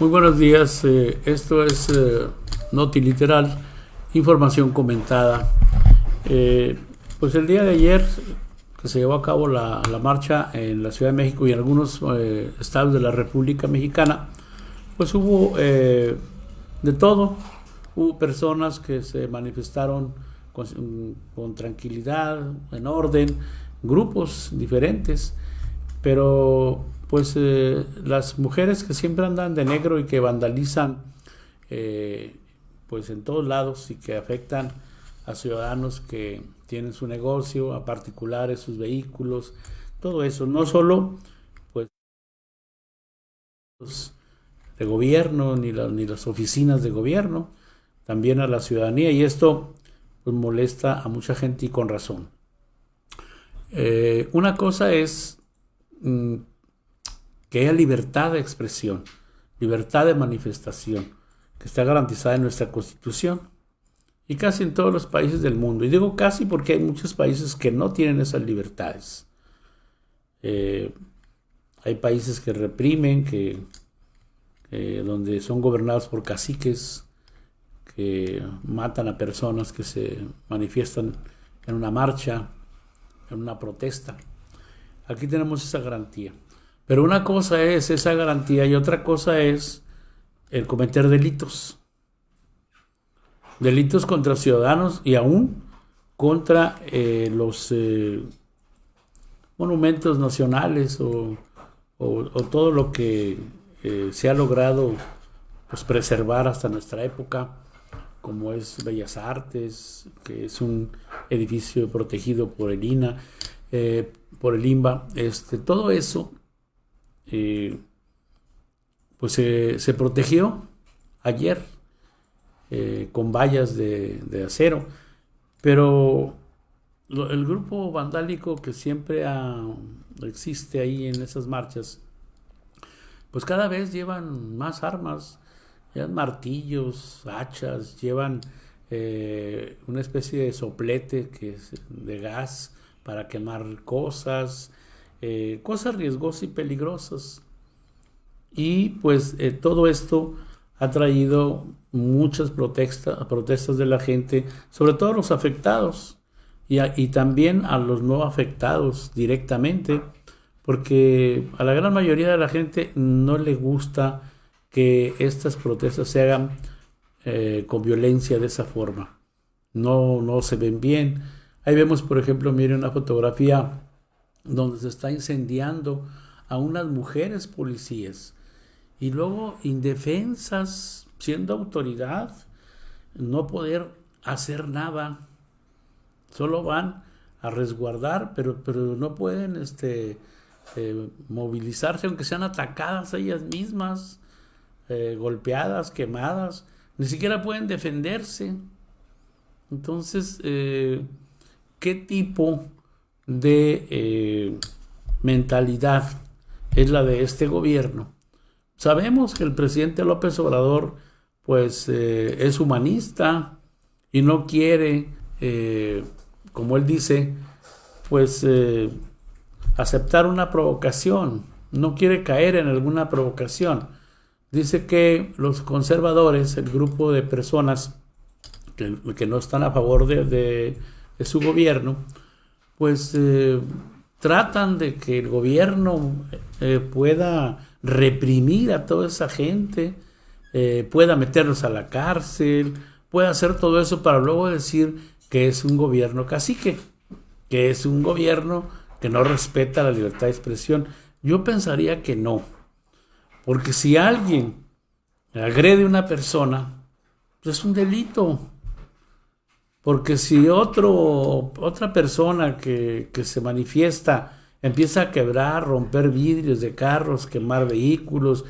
Muy buenos días, esto es Noti Literal, información comentada. Pues el día de ayer que se llevó a cabo la marcha en la Ciudad de México y en algunos estados de la República Mexicana, pues hubo de todo. Hubo personas que se manifestaron con tranquilidad, en orden, grupos diferentes, pero pues las mujeres que siempre andan de negro y que vandalizan pues en todos lados y que afectan a ciudadanos que tienen su negocio, a particulares, sus vehículos, todo eso, no solo pues de gobierno ni las oficinas de gobierno, también a la ciudadanía, y esto pues molesta a mucha gente y con razón. Una cosa es que haya libertad de expresión, libertad de manifestación, que está garantizada en nuestra Constitución y casi en todos los países del mundo. Y digo casi porque hay muchos países que no tienen esas libertades. Hay países que reprimen, donde son gobernados por caciques, que matan a personas que se manifiestan en una marcha, en una protesta. Aquí tenemos esa garantía. Pero una cosa es esa garantía y otra cosa es el cometer delitos. Delitos contra ciudadanos y aún contra los monumentos nacionales o todo lo que se ha logrado pues, preservar hasta nuestra época, como es Bellas Artes, que es un edificio protegido por el INA, por el INBA. Todo eso pues se protegió ayer con vallas de acero, pero el grupo vandálico que siempre existe ahí en esas marchas, pues cada vez llevan más armas, llevan martillos, hachas, llevan una especie de soplete que es de gas para quemar cosas riesgosas y peligrosas. Y pues todo esto ha traído muchas protestas de la gente, sobre todo los afectados y también a los no afectados directamente, porque a la gran mayoría de la gente no le gusta que estas protestas se hagan con violencia de esa forma. No se ven bien. Ahí vemos, por ejemplo, miren una fotografía donde se está incendiando a unas mujeres policías y luego indefensas, siendo autoridad, no poder hacer nada, solo van a resguardar, pero no pueden movilizarse, aunque sean atacadas ellas mismas, golpeadas, quemadas, ni siquiera pueden defenderse. Entonces, ¿qué tipo de mentalidad es la de este gobierno? Sabemos que el presidente López Obrador pues es humanista y no quiere, como él dice, pues aceptar una provocación, no quiere caer en alguna provocación. Dice que los conservadores, el grupo de personas que no están a favor de su gobierno, pues tratan de que el gobierno pueda reprimir a toda esa gente, pueda meterlos a la cárcel, pueda hacer todo eso para luego decir que es un gobierno cacique, que es un gobierno que no respeta la libertad de expresión. Yo pensaría que no, porque si alguien agrede a una persona, pues es un delito. Porque si otra persona que se manifiesta empieza a quebrar, romper vidrios de carros, quemar vehículos,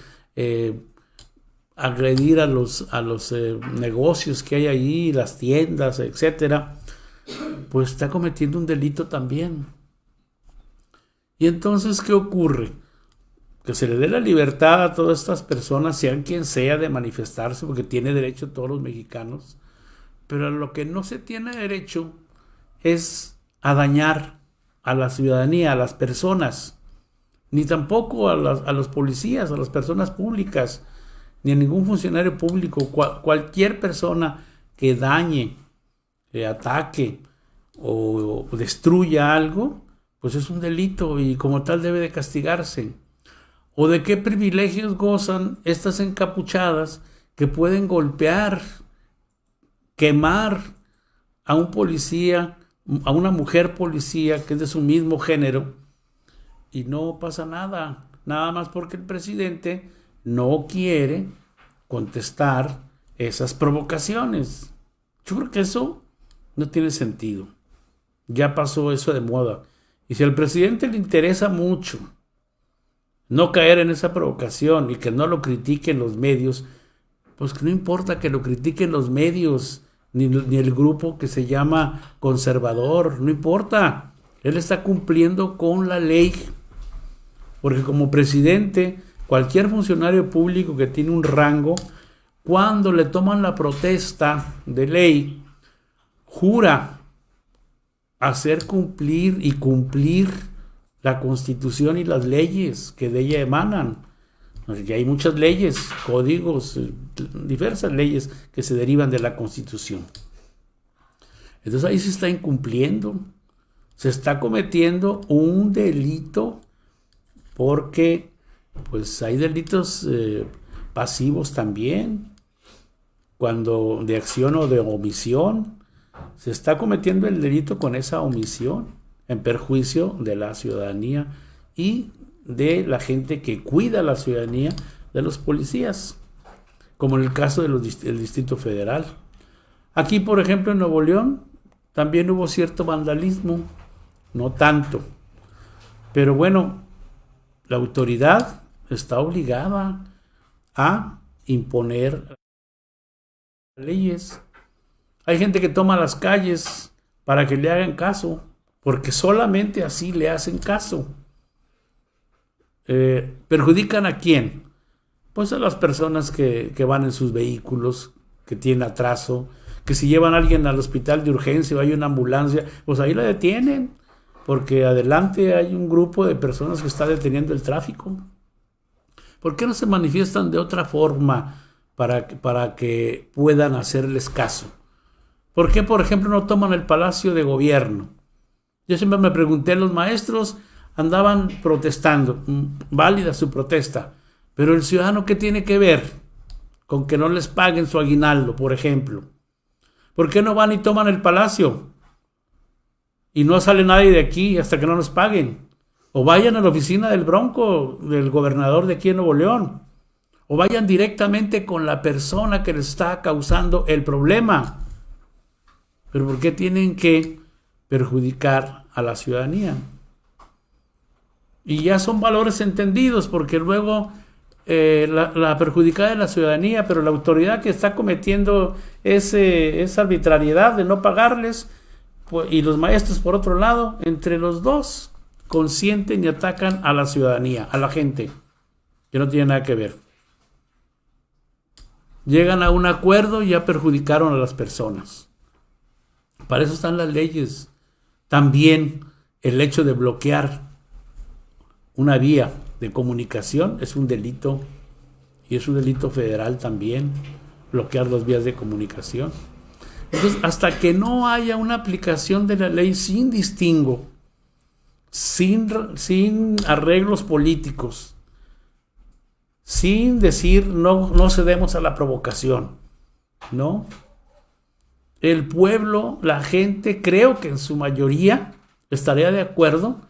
agredir a los negocios que hay ahí, las tiendas, etcétera, pues está cometiendo un delito también. Y entonces, ¿qué ocurre? Que se le dé la libertad a todas estas personas, sean quien sea, de manifestarse, porque tiene derecho todos los mexicanos. Pero lo que no se tiene derecho es a dañar a la ciudadanía, a las personas, ni tampoco a los policías, a las personas públicas, ni a ningún funcionario público. Cualquier persona que dañe, ataque o destruya algo, pues es un delito y como tal debe de castigarse. ¿O de qué privilegios gozan estas encapuchadas que pueden golpear, quemar a un policía, a una mujer policía que es de su mismo género, y no pasa nada? Nada más porque el presidente no quiere contestar esas provocaciones. Yo creo que eso no tiene sentido. Ya pasó eso de moda. Y si al presidente le interesa mucho no caer en esa provocación y que no lo critiquen los medios, pues que no importa que lo critiquen los medios, ni el grupo que se llama conservador, no importa. Él está cumpliendo con la ley. Porque como presidente, cualquier funcionario público que tiene un rango, cuando le toman la protesta de ley, jura hacer cumplir y cumplir la Constitución y las leyes que de ella emanan. Y hay muchas leyes, códigos, diversas leyes que se derivan de la Constitución. Entonces ahí se está incumpliendo, se está cometiendo un delito, porque pues hay delitos pasivos también, cuando de acción o de omisión se está cometiendo el delito con esa omisión en perjuicio de la ciudadanía y de la gente que cuida la ciudadanía, de los policías, como en el caso del Distrito Federal. Aquí, por ejemplo, en Nuevo León también hubo cierto vandalismo, no tanto, pero bueno, la autoridad está obligada a imponer leyes. Hay gente que toma las calles para que le hagan caso, porque solamente así le hacen caso. ¿Perjudican a quién? Pues a las personas que van en sus vehículos, que tienen atraso, que si llevan a alguien al hospital de urgencia o hay una ambulancia, pues ahí la detienen, porque adelante hay un grupo de personas que está deteniendo el tráfico. ¿Por qué no se manifiestan de otra forma para que puedan hacerles caso? ¿Por qué, por ejemplo, no toman el Palacio de Gobierno? Yo siempre me pregunté, los maestros andaban protestando, válida su protesta, pero el ciudadano, ¿qué tiene que ver con que no les paguen su aguinaldo, por ejemplo? ¿Por qué no van y toman el Palacio? Y no sale nadie de aquí hasta que no nos paguen. O vayan a la oficina del Bronco, del gobernador de aquí en Nuevo León. O vayan directamente con la persona que les está causando el problema. Pero ¿por qué tienen que perjudicar a la ciudadanía? Y ya son valores entendidos, porque luego la perjudicada es la ciudadanía, pero la autoridad que está cometiendo esa arbitrariedad de no pagarles, pues, y los maestros por otro lado, entre los dos consienten y atacan a la ciudadanía, a la gente, que no tiene nada que ver. Llegan a un acuerdo y ya perjudicaron a las personas. Para eso están las leyes. También el hecho de bloquear una vía de comunicación es un delito, y es un delito federal también, bloquear las vías de comunicación. Entonces, hasta que no haya una aplicación de la ley sin distingo, sin arreglos políticos, sin decir no cedemos a la provocación, ¿no? El pueblo, la gente, creo que en su mayoría estaría de acuerdo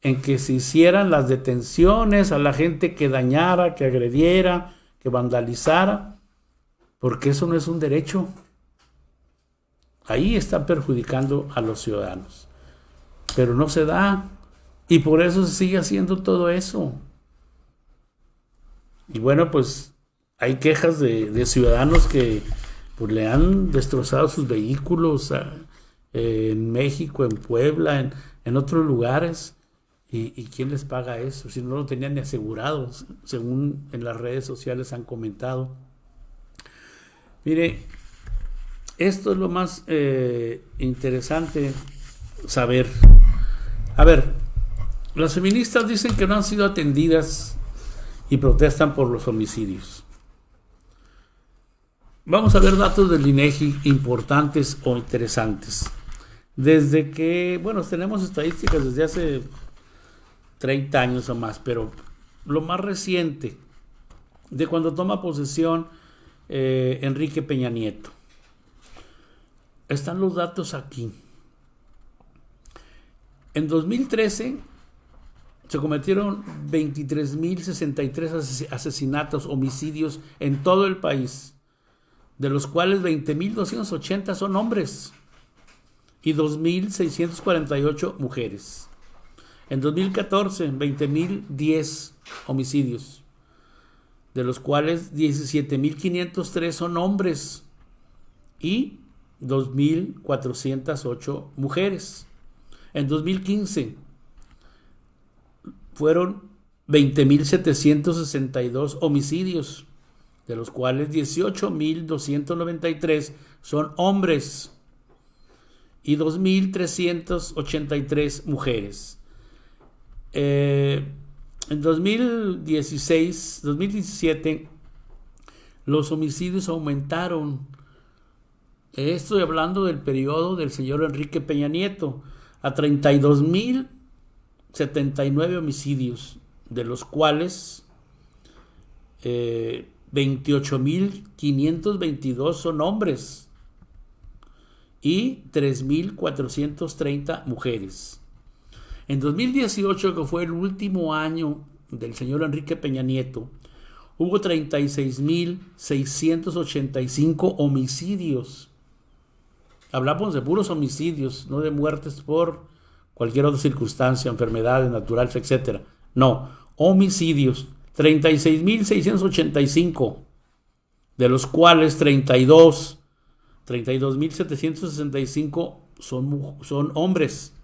en que se hicieran las detenciones a la gente que dañara, que agrediera, que vandalizara, porque eso no es un derecho. Ahí están perjudicando a los ciudadanos. Pero no se da, y por eso se sigue haciendo todo eso. Y bueno, pues hay quejas de ciudadanos que pues le han destrozado sus vehículos en México, en Puebla, en otros lugares. ¿Y quién les paga eso? Si no lo tenían ni asegurado, según en las redes sociales han comentado. Mire, esto es lo más interesante saber. A ver, las feministas dicen que no han sido atendidas y protestan por los homicidios. Vamos a ver datos del INEGI importantes o interesantes. Desde que, bueno, tenemos estadísticas desde hace 30 años o más, pero lo más reciente, de cuando toma posesión Enrique Peña Nieto. Están los datos aquí. En 2013 se cometieron 23.063 asesinatos, homicidios en todo el país, de los cuales 20.280 son hombres y 2.648 mujeres. En 2014, 20.010 homicidios, de los cuales 17.503 son hombres y 2.408 mujeres. En 2015 fueron 20.762 homicidios, de los cuales 18.293 son hombres y 2.383 mujeres. En 2017, los homicidios aumentaron. Estoy hablando del periodo del señor Enrique Peña Nieto, a 32.079 homicidios, de los cuales 28.522 son hombres y 3.430 mujeres. En 2018, que fue el último año del señor Enrique Peña Nieto, hubo 36.685 homicidios. Hablamos de puros homicidios, no de muertes por cualquier otra circunstancia, enfermedades naturales, etc. No, homicidios, 36.685, de los cuales 32.765 son hombres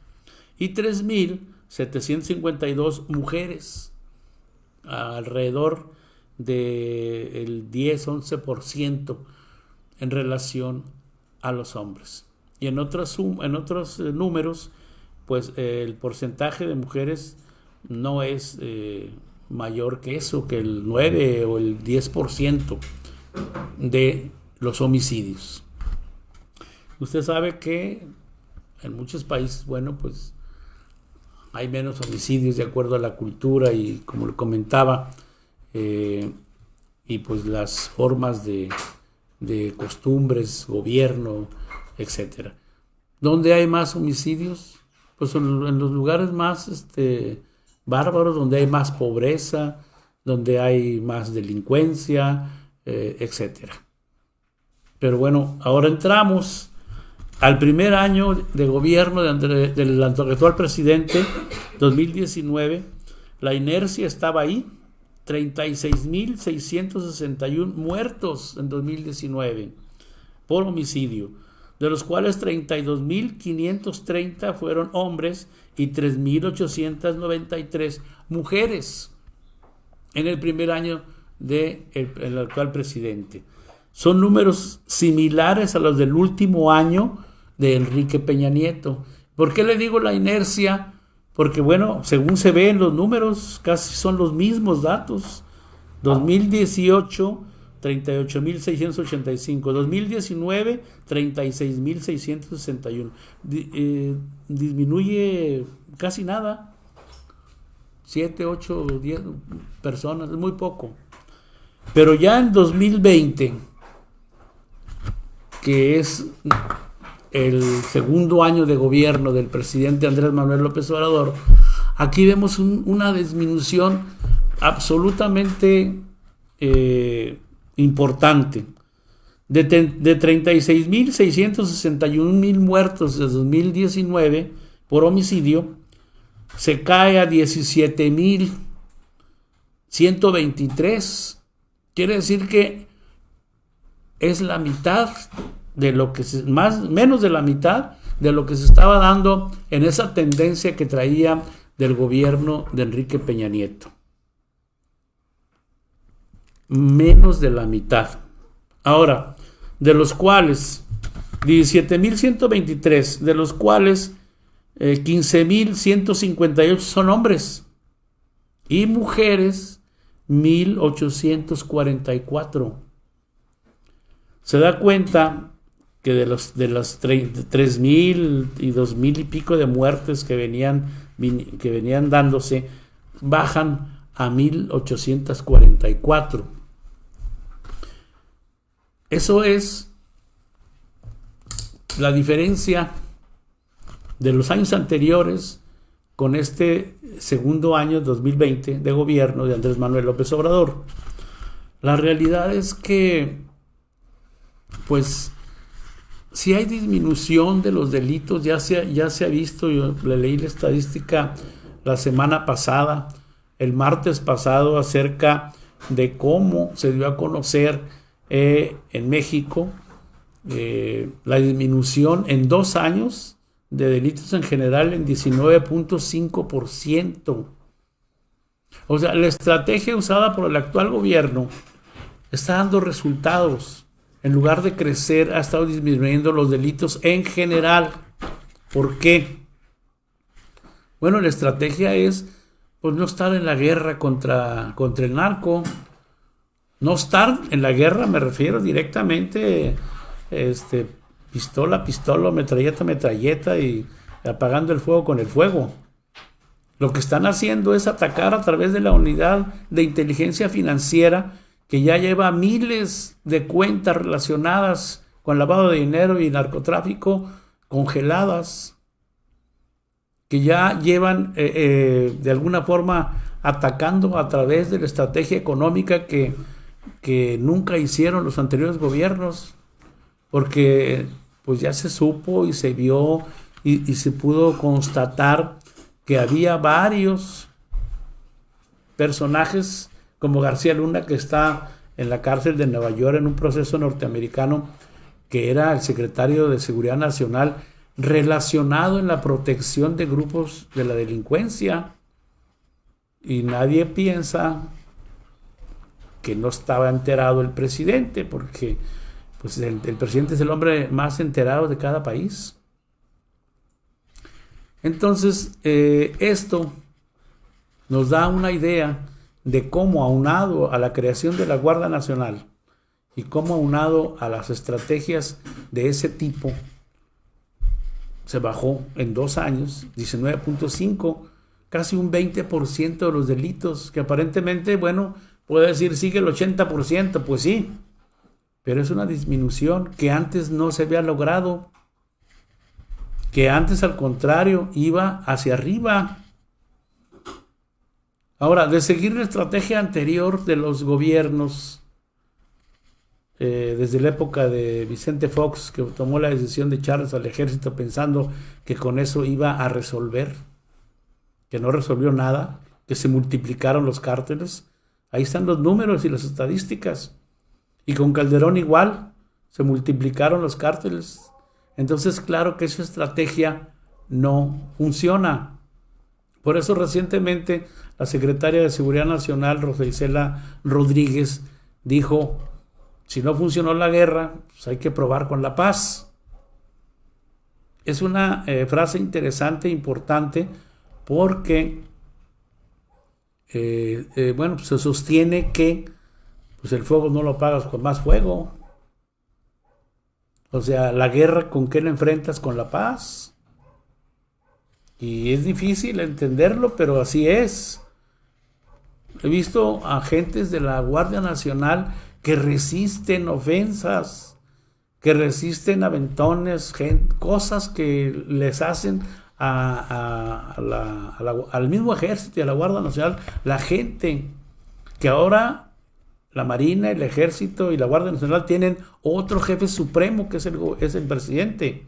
y 3.752 mujeres, alrededor del 10-11% en relación a los hombres. Y en otros números, pues el porcentaje de mujeres no es mayor que eso, que el 9 o el 10% de los homicidios. Usted sabe que en muchos países, bueno, pues hay menos homicidios de acuerdo a la cultura y, como le comentaba, y pues las formas de costumbres, gobierno, etcétera. ¿Dónde hay más homicidios? Pues en los lugares más bárbaros, donde hay más pobreza, donde hay más delincuencia, etcétera. Pero bueno, ahora entramos al primer año de gobierno del actual presidente, 2019. La inercia estaba ahí, 36.661 muertos en 2019 por homicidio, de los cuales 32.530 fueron hombres y 3.893 mujeres en el primer año del actual presidente. Son números similares a los del último año de Enrique Peña Nieto. ¿Por qué le digo la inercia? Porque, bueno, según se ve en los números, casi son los mismos datos. 2018, 38.685. 2019, 36.661. Disminuye casi nada. 7, 8, 10 personas, es muy poco. Pero ya en 2020, que es el segundo año de gobierno del presidente Andrés Manuel López Obrador, aquí vemos una disminución absolutamente importante. De 36.661 muertos de 2019 por homicidio, se cae a 17.123. Quiere decir que es la mitad de lo que menos de la mitad de lo que se estaba dando en esa tendencia que traía del gobierno de Enrique Peña Nieto. Menos de la mitad. Ahora, de los cuales 17.123, de los cuales 15.158 son hombres y mujeres 1.844. se da cuenta que de las 3,000 y 2,000 y pico de muertes que venían dándose, bajan a 1,844. Eso es la diferencia de los años anteriores con este segundo año, 2020, de gobierno de Andrés Manuel López Obrador. La realidad es que, pues, si hay disminución de los delitos, ya se ha visto. Yo le leí la estadística la semana pasada, el martes pasado, acerca de cómo se dio a conocer en México la disminución en 2 años de delitos en general en 19.5%. O sea, la estrategia usada por el actual gobierno está dando resultados. En lugar de crecer, ha estado disminuyendo los delitos en general. ¿Por qué? Bueno, la estrategia es, pues, no estar en la guerra contra el narco. No estar en la guerra, me refiero directamente, pistola, metralleta y apagando el fuego con el fuego. Lo que están haciendo es atacar a través de la unidad de inteligencia financiera, que ya lleva miles de cuentas relacionadas con lavado de dinero y narcotráfico congeladas, que ya llevan de alguna forma atacando a través de la estrategia económica que nunca hicieron los anteriores gobiernos, porque pues ya se supo y se vio y se pudo constatar que había varios personajes como García Luna, que está en la cárcel de Nueva York en un proceso norteamericano, que era el secretario de Seguridad Nacional, relacionado en la protección de grupos de la delincuencia. Y nadie piensa que no estaba enterado el presidente, porque pues el presidente es el hombre más enterado de cada país. Entonces, esto nos da una idea de cómo, aunado a la creación de la Guardia Nacional y cómo, aunado a las estrategias de ese tipo, se bajó en 2 años, 19.5, casi un 20% de los delitos, que aparentemente, bueno, puede decir sigue el 80%, pues sí, pero es una disminución que antes no se había logrado, que antes, al contrario, iba hacia arriba. Ahora, de seguir la estrategia anterior de los gobiernos, desde la época de Vicente Fox, que tomó la decisión de echarles al ejército pensando que con eso iba a resolver, que no resolvió nada, que se multiplicaron los cárteles. Ahí están los números y las estadísticas. Y con Calderón igual, se multiplicaron los cárteles. Entonces, claro que esa estrategia no funciona. Por eso recientemente la secretaria de Seguridad Nacional, Rosa Isela Rodríguez, dijo: si no funcionó la guerra, pues hay que probar con la paz. Es una frase interesante, importante, porque bueno, pues se sostiene que pues el fuego no lo apagas con más fuego. O sea, la guerra, ¿con qué la enfrentas? Con la paz. Y es difícil entenderlo, pero así es. He visto agentes de la Guardia Nacional que resisten ofensas, que resisten aventones, cosas que les hacen al mismo ejército y a la Guardia Nacional. La gente que ahora la Marina, el Ejército y la Guardia Nacional tienen otro jefe supremo, que es el presidente,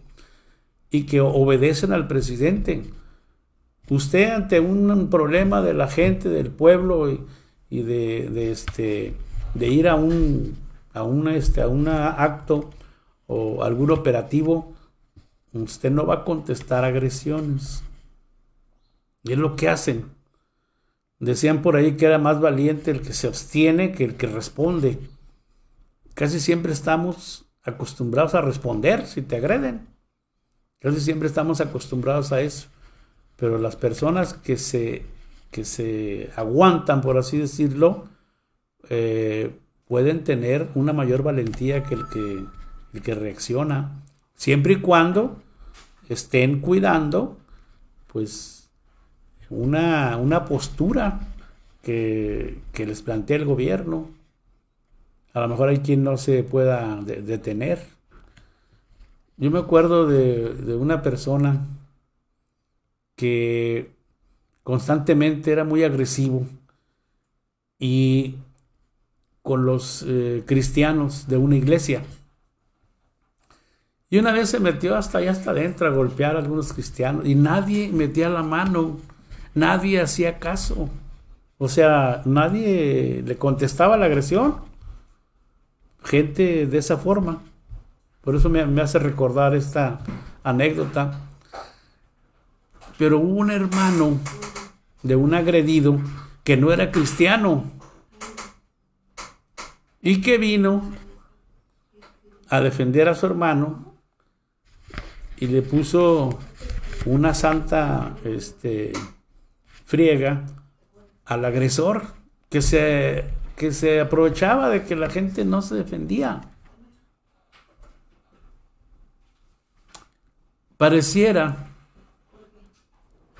y que obedecen al presidente. Usted, ante un problema de la gente, del pueblo, y de ir a un acto o algún operativo, usted no va a contestar agresiones. Y es lo que hacen. Decían por ahí que era más valiente el que se abstiene que el que responde. Casi siempre estamos acostumbrados a responder si te agreden. Casi siempre estamos acostumbrados a eso. Pero las personas que se aguantan, por así decirlo, pueden tener una mayor valentía que el que reacciona, siempre y cuando estén cuidando pues una postura que les plantea el gobierno. A lo mejor hay quien no se pueda detener. Yo me acuerdo de una persona que constantemente era muy agresivo y con los cristianos de una iglesia. Y una vez se metió hasta allá, hasta adentro, a golpear a algunos cristianos y nadie metía la mano, nadie hacía caso. O sea, nadie le contestaba la agresión. Gente de esa forma. Por eso me hace recordar esta anécdota. Pero hubo un hermano de un agredido que no era cristiano y que vino a defender a su hermano y le puso una santa friega al agresor que se aprovechaba de que la gente no se defendía. Pareciera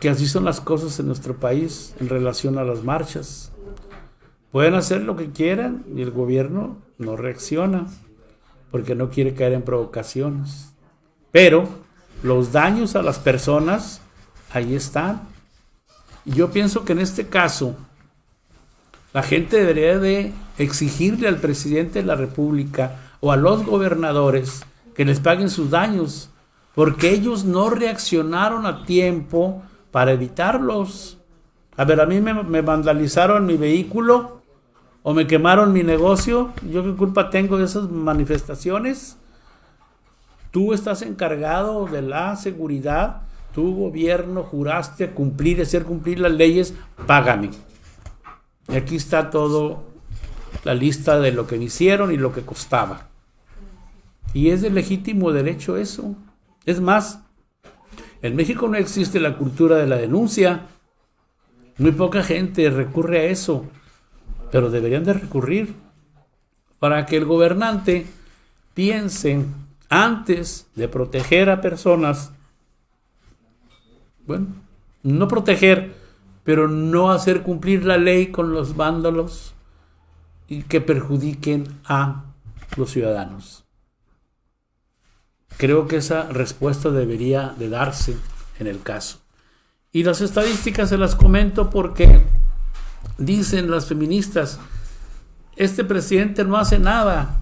que así son las cosas en nuestro país en relación a las marchas. Pueden hacer lo que quieran y el gobierno no reacciona porque no quiere caer en provocaciones. Pero los daños a las personas ahí están. Y yo pienso que en este caso la gente debería de exigirle al presidente de la República o a los gobernadores que les paguen sus daños, porque ellos no reaccionaron a tiempo para evitarlos. A ver, a mí me vandalizaron mi vehículo o me quemaron mi negocio. ¿Yo qué culpa tengo de esas manifestaciones? Tú estás encargado de la seguridad, tu gobierno juraste cumplir, hacer cumplir las leyes, págame. Y aquí está todo, la lista de lo que me hicieron y lo que costaba. Y es de legítimo derecho eso. Es más, en México no existe la cultura de la denuncia. Muy poca gente recurre a eso, pero deberían de recurrir para que el gobernante piense antes de proteger a personas. Bueno, no proteger, pero no hacer cumplir la ley con los vándalos y que perjudiquen a los ciudadanos. Creo que esa respuesta debería de darse en el caso. Y las estadísticas se las comento porque dicen las feministas, este presidente no hace nada.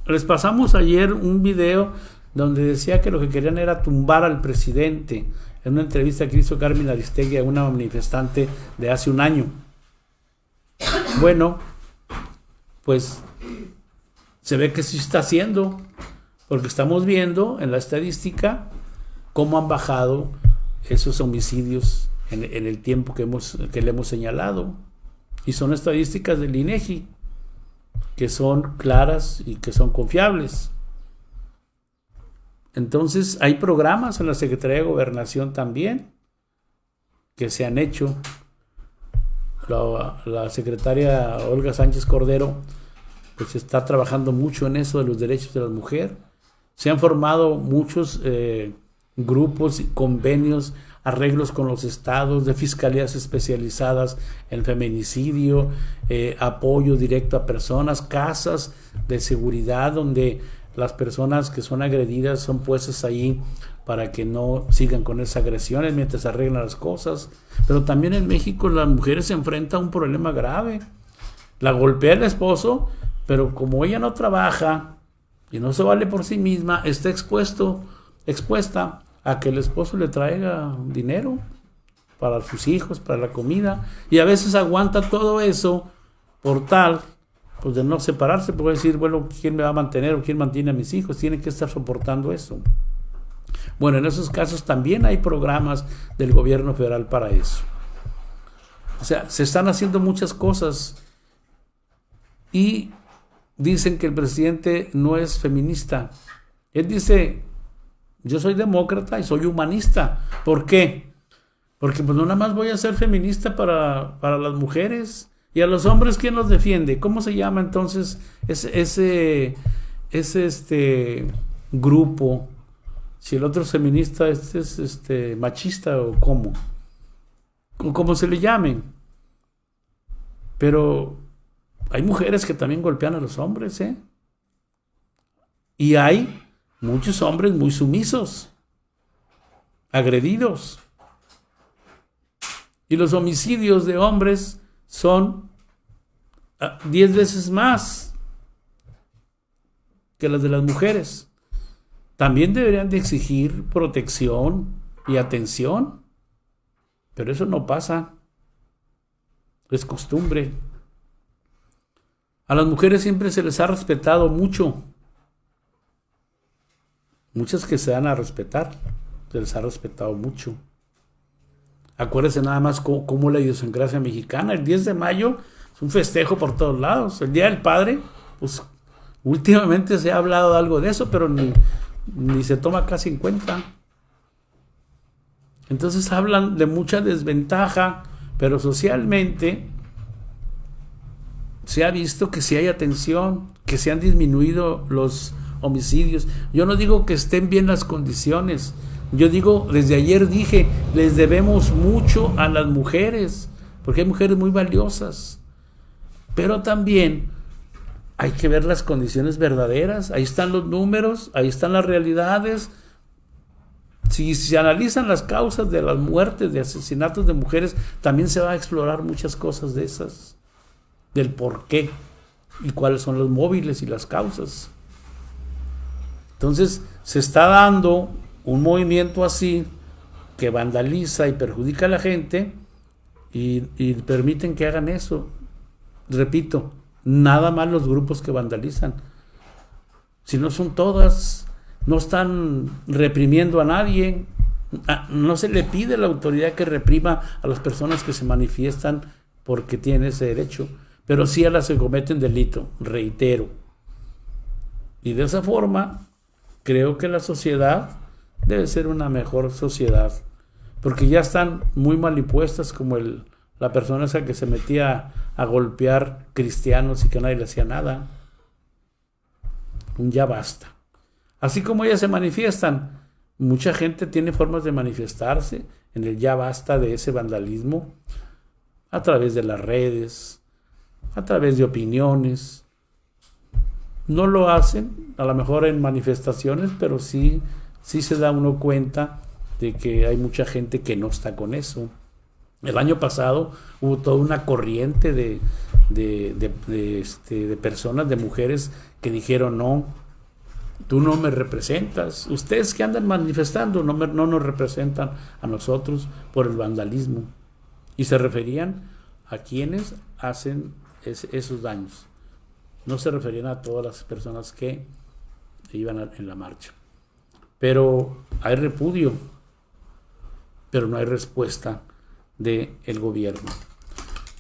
Les pasamos ayer un video donde decía que lo que querían era tumbar al presidente, en una entrevista que hizo Carmen Aristegui a una manifestante de hace un año. Bueno, pues se ve que sí está haciendo, porque estamos viendo en la estadística cómo han bajado esos homicidios en el tiempo que le hemos señalado. Y son estadísticas del INEGI, que son claras y que son confiables. Entonces hay programas en la Secretaría de Gobernación también que se han hecho. La secretaria Olga Sánchez Cordero pues está trabajando mucho en eso de los derechos de la mujer. Se han formado muchos grupos, convenios, arreglos con los estados, de fiscalías especializadas en feminicidio, apoyo directo a personas, casas de seguridad donde las personas que son agredidas son puestas ahí para que no sigan con esas agresiones mientras se arreglan las cosas. Pero también en México las mujeres se enfrentan a un problema grave. La golpea el esposo, pero como ella no trabaja y no se vale por sí misma, está expuesta a que el esposo le traiga dinero para sus hijos, para la comida, y a veces aguanta todo eso por tal pues de no separarse, porque decir, bueno, ¿quién me va a mantener o quién mantiene a mis hijos? Tiene que estar soportando eso. Bueno, en esos casos también hay programas del gobierno federal para eso. O sea, se están haciendo muchas cosas y dicen que el presidente no es feminista. Él dice, yo soy demócrata y soy humanista. ¿Por qué? Porque pues no nada más voy a ser feminista para las mujeres ¿Y a los hombres quién los defiende? ¿Cómo se llama entonces ese grupo? Si el otro es feminista, este es machista o cómo. O como se le llamen. Pero hay mujeres que también golpean a los hombres, ¿eh? Y hay muchos hombres muy sumisos, agredidos. Y los homicidios de hombres son 10 veces más que las de las mujeres. También deberían de exigir protección y atención, pero eso no pasa. Es costumbre. A las mujeres siempre se les ha respetado mucho. Muchas que se dan a respetar, se les ha respetado mucho. Acuérdense nada más cómo la idiosincrasia mexicana, el 10 de mayo es un festejo por todos lados. El Día del Padre, pues últimamente se ha hablado algo de eso, pero ni se toma casi en cuenta. Entonces hablan de mucha desventaja, pero socialmente se ha visto que sí hay atención, que se han disminuido los homicidios. Yo no digo que estén bien las condiciones. Yo digo, desde ayer dije, les debemos mucho a las mujeres, porque hay mujeres muy valiosas. Pero también hay que ver las condiciones verdaderas. Ahí están los números, ahí están las realidades. Si se analizan las causas de las muertes, de asesinatos de mujeres, también se va a explorar muchas cosas de esas, del por qué y cuáles son los móviles y las causas. Entonces se está dando un movimiento así que vandaliza y perjudica a la gente y permiten que hagan eso. Repito, nada más los grupos que vandalizan. Si no son todas, no están reprimiendo a nadie. No se le pide a la autoridad que reprima a las personas que se manifiestan porque tienen ese derecho, pero sí a las que cometen delito, reitero. Y de esa forma creo que la sociedad debe ser una mejor sociedad, porque ya están muy mal impuestas, como la persona esa que se metía a golpear cristianos y que nadie le hacía nada. Ya basta. Así como ellas se manifiestan, mucha gente tiene formas de manifestarse en el ya basta de ese vandalismo, a través de las redes, a través de opiniones. No lo hacen, a lo mejor en manifestaciones, pero sí se da uno cuenta de que hay mucha gente que no está con eso. El año pasado hubo toda una corriente de personas, de mujeres que dijeron: no, tú no me representas. Ustedes que andan manifestando no nos representan a nosotros por el vandalismo. Y se referían a quienes hacen esos daños. No se referían a todas las personas que iban en la marcha. Pero hay repudio, pero no hay respuesta del gobierno.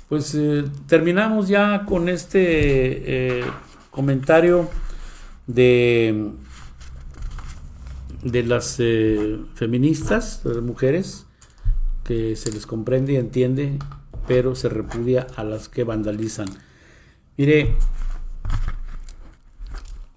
Pues terminamos ya con este comentario de las feministas, de las mujeres, que se les comprende y entiende, pero se repudia a las que vandalizan. Mire,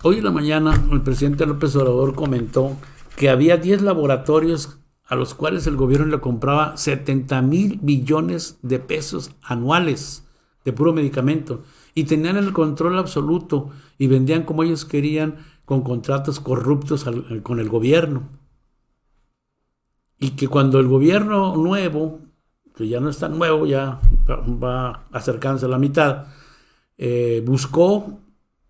hoy en la mañana el presidente López Obrador comentó que había 10 laboratorios a los cuales el gobierno le compraba 70,000 billones de pesos anuales de puro medicamento, y tenían el control absoluto y vendían como ellos querían, con contratos corruptos con el gobierno. Y que cuando el gobierno nuevo, que ya no es tan nuevo, ya va acercándose a la mitad, buscó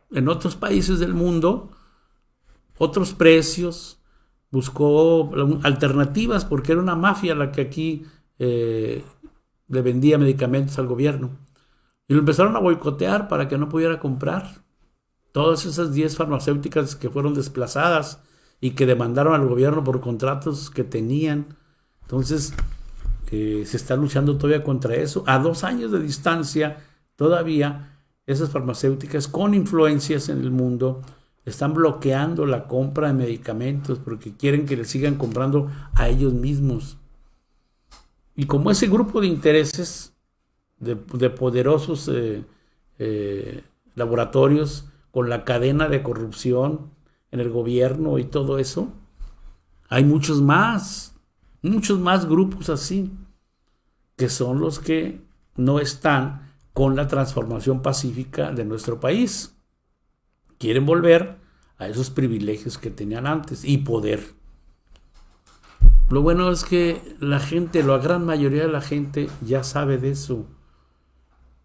en otros países del mundo otros precios, buscó alternativas, porque era una mafia la que aquí le vendía medicamentos al gobierno. Y lo empezaron a boicotear para que no pudiera comprar. Todas esas 10 farmacéuticas que fueron desplazadas y que demandaron al gobierno por contratos que tenían. Entonces, se está luchando todavía contra eso. A 2 años de distancia, todavía esas farmacéuticas con influencias en el mundo están bloqueando la compra de medicamentos porque quieren que le sigan comprando a ellos mismos. Y como ese grupo de intereses de poderosos laboratorios con la cadena de corrupción en el gobierno y todo eso. Hay muchos más grupos así, que son los que no están con la transformación pacífica de nuestro país. Quieren volver a esos privilegios que tenían antes y poder. Lo bueno es que la gente, la gran mayoría de la gente ya sabe de eso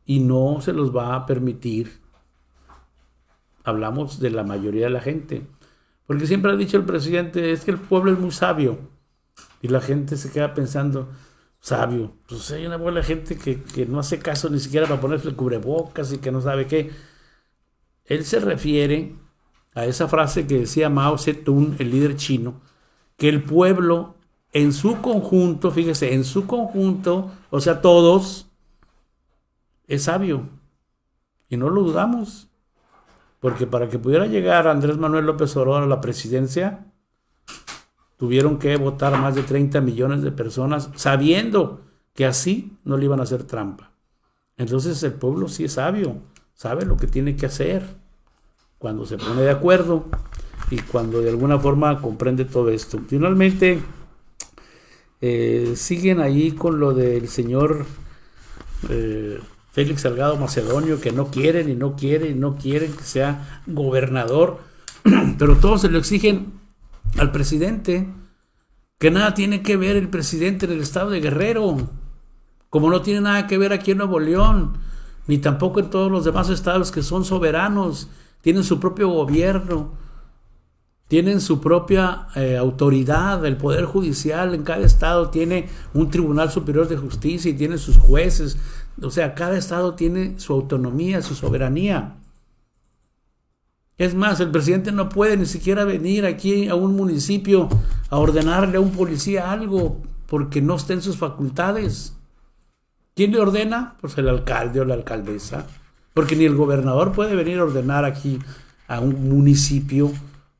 y no se los va a permitir. Hablamos de la mayoría de la gente, porque siempre ha dicho el presidente, es que el pueblo es muy sabio, y la gente se queda pensando, sabio, pues hay una buena gente que no hace caso ni siquiera para ponerse el cubrebocas y que no sabe qué. Él se refiere a esa frase que decía Mao Zedong, el líder chino, que el pueblo en su conjunto, fíjese, en su conjunto, o sea, todos, es sabio. Y no lo dudamos. Porque para que pudiera llegar Andrés Manuel López Obrador a la presidencia, tuvieron que votar más de 30 millones de personas, sabiendo que así no le iban a hacer trampa. Entonces el pueblo sí es sabio, sabe lo que tiene que hacer cuando se pone de acuerdo y cuando de alguna forma comprende todo esto. Finalmente, siguen ahí con lo del señor Félix Salgado Macedonio, que no quieren y no quieren y no quieren que sea gobernador, pero todos se lo exigen al presidente, que nada tiene que ver el presidente en el estado de Guerrero, como no tiene nada que ver aquí en Nuevo León, ni tampoco en todos los demás estados que son soberanos, tienen su propio gobierno, tienen su propia autoridad. El Poder Judicial en cada estado tiene un Tribunal Superior de Justicia y tiene sus jueces. O sea, cada estado tiene su autonomía, su soberanía. Es más, el presidente no puede ni siquiera venir aquí a un municipio a ordenarle a un policía algo porque no está en sus facultades. ¿Quién le ordena? Pues el alcalde o la alcaldesa. Porque ni el gobernador puede venir a ordenar aquí a un municipio,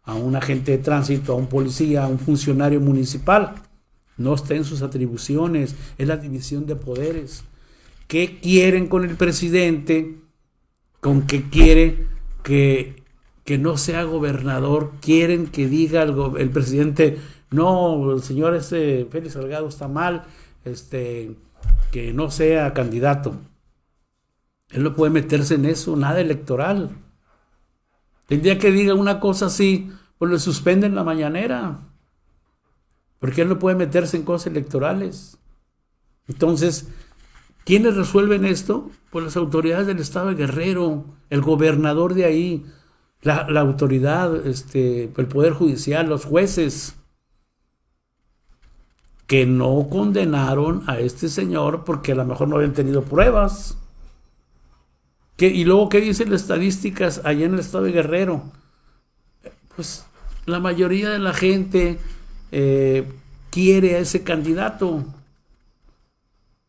a un agente de tránsito, a un policía, a un funcionario municipal. No está en sus atribuciones, es la división de poderes. ¿Qué quieren con el presidente? ¿Con qué quiere que no sea gobernador? Quieren que diga el presidente, no, el señor Félix Salgado está mal, que no sea candidato. Él no puede meterse en eso, nada electoral. El día que diga una cosa así, pues le suspenden la mañanera, porque él no puede meterse en cosas electorales. Entonces, ¿quiénes resuelven esto? Pues las autoridades del estado de Guerrero, el gobernador de ahí, la autoridad, el Poder Judicial, los jueces, que no condenaron a este señor porque a lo mejor no habían tenido pruebas. Y luego, ¿qué dicen las estadísticas allá en el estado de Guerrero? Pues la mayoría de la gente quiere a ese candidato.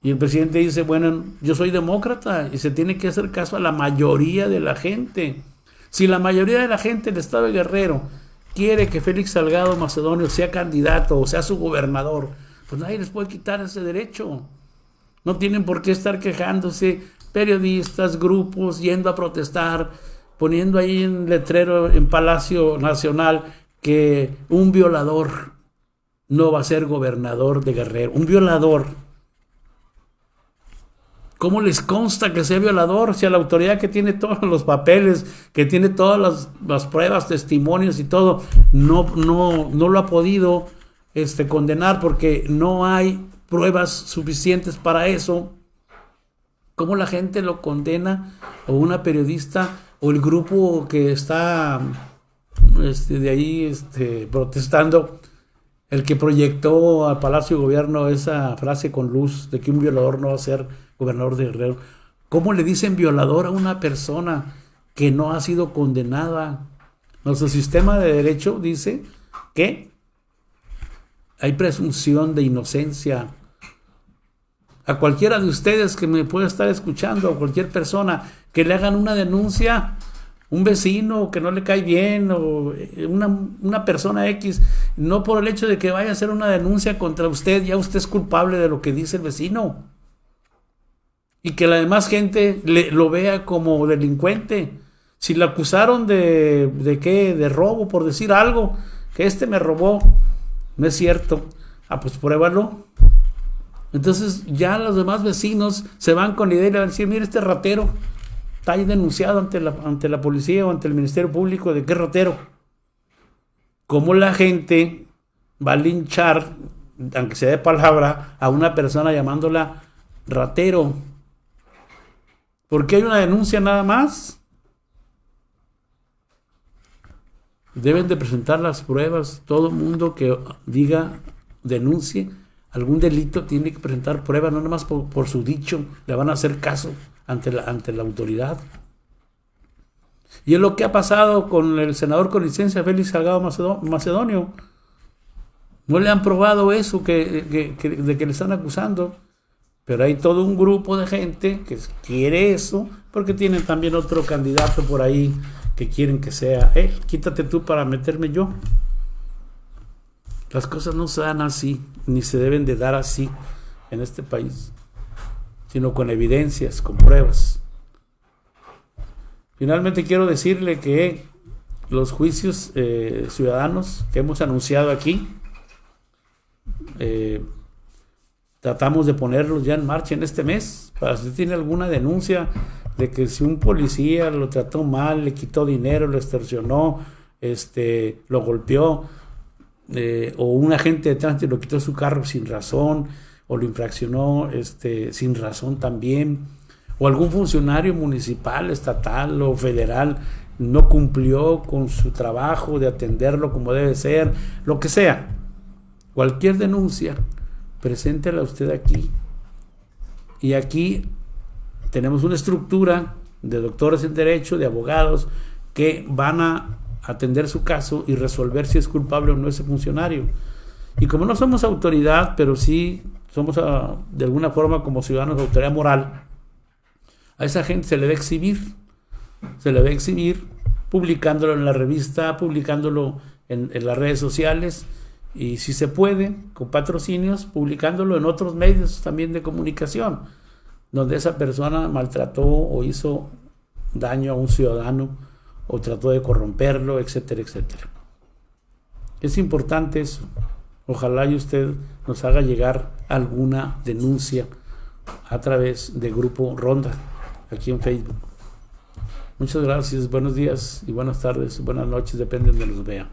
Y el presidente dice, bueno, yo soy demócrata y se tiene que hacer caso a la mayoría de la gente. Si la mayoría de la gente del estado de Guerrero quiere que Félix Salgado Macedonio sea candidato o sea su gobernador, pues nadie les puede quitar ese derecho. No tienen por qué estar quejándose periodistas, grupos, yendo a protestar, poniendo ahí en letrero en Palacio Nacional que un violador no va a ser gobernador de Guerrero. Un violador. ¿Cómo les consta que sea violador? Si a la autoridad que tiene todos los papeles, que tiene todas las pruebas, testimonios y todo, no lo ha podido condenar porque no hay pruebas suficientes para eso. ¿Cómo la gente lo condena? O una periodista o el grupo que está de ahí protestando, el que proyectó al Palacio de Gobierno esa frase con luz de que un violador no va a ser gobernador de Guerrero. ¿Cómo le dicen violador a una persona que no ha sido condenada? Nuestro sistema de derecho dice que hay presunción de inocencia. A cualquiera de ustedes que me pueda estar escuchando, a cualquier persona que le hagan una denuncia, un vecino que no le cae bien o una persona X, no por el hecho de que vaya a hacer una denuncia contra usted, ya usted es culpable de lo que dice el vecino. y que la demás gente lo vea como delincuente. Si le acusaron de qué, de robo, por decir algo, que me robó, no es cierto, pues pruébalo. Entonces ya los demás vecinos se van con la idea y le van a decir, mira, este ratero está ahí denunciado ante la policía o ante el Ministerio Público de qué ratero. ¿Cómo la gente va a linchar, aunque sea de palabra, a una persona llamándola ratero? Porque hay una denuncia nada más. Deben de presentar las pruebas. Todo mundo que denuncie algún delito tiene que presentar pruebas, no nada más por su dicho le van a hacer caso ante la autoridad. Y es lo que ha pasado con el senador con licencia Félix Salgado Macedonio. No le han probado eso de que le están acusando, pero hay todo un grupo de gente que quiere eso, porque tienen también otro candidato por ahí que quieren que sea él. Quítate tú para meterme yo. Las cosas no se dan así, ni se deben de dar así en este país, sino con evidencias, con pruebas. Finalmente quiero decirle que los juicios ciudadanos que hemos anunciado aquí, tratamos de ponerlos ya en marcha en este mes, para si tiene alguna denuncia de que si un policía lo trató mal, le quitó dinero, lo extorsionó, lo golpeó, o un agente de tránsito lo quitó su carro sin razón, o lo infraccionó sin razón también, o algún funcionario municipal, estatal o federal no cumplió con su trabajo de atenderlo como debe ser, lo que sea. Cualquier denuncia, preséntela usted aquí. Y aquí tenemos una estructura de doctores en derecho, de abogados, que van a atender su caso y resolver si es culpable o no ese funcionario. Y como no somos autoridad, pero sí somos de alguna forma como ciudadanos de autoridad moral, a esa gente se le va a exhibir publicándolo en la revista, publicándolo en las redes sociales, y si se puede, con patrocinios, publicándolo en otros medios también de comunicación, donde esa persona maltrató o hizo daño a un ciudadano o trató de corromperlo, etcétera, etcétera. Es importante eso. Ojalá y usted nos haga llegar alguna denuncia a través de Grupo Ronda, aquí en Facebook. Muchas gracias, buenos días y buenas tardes, buenas noches, depende de donde los vea.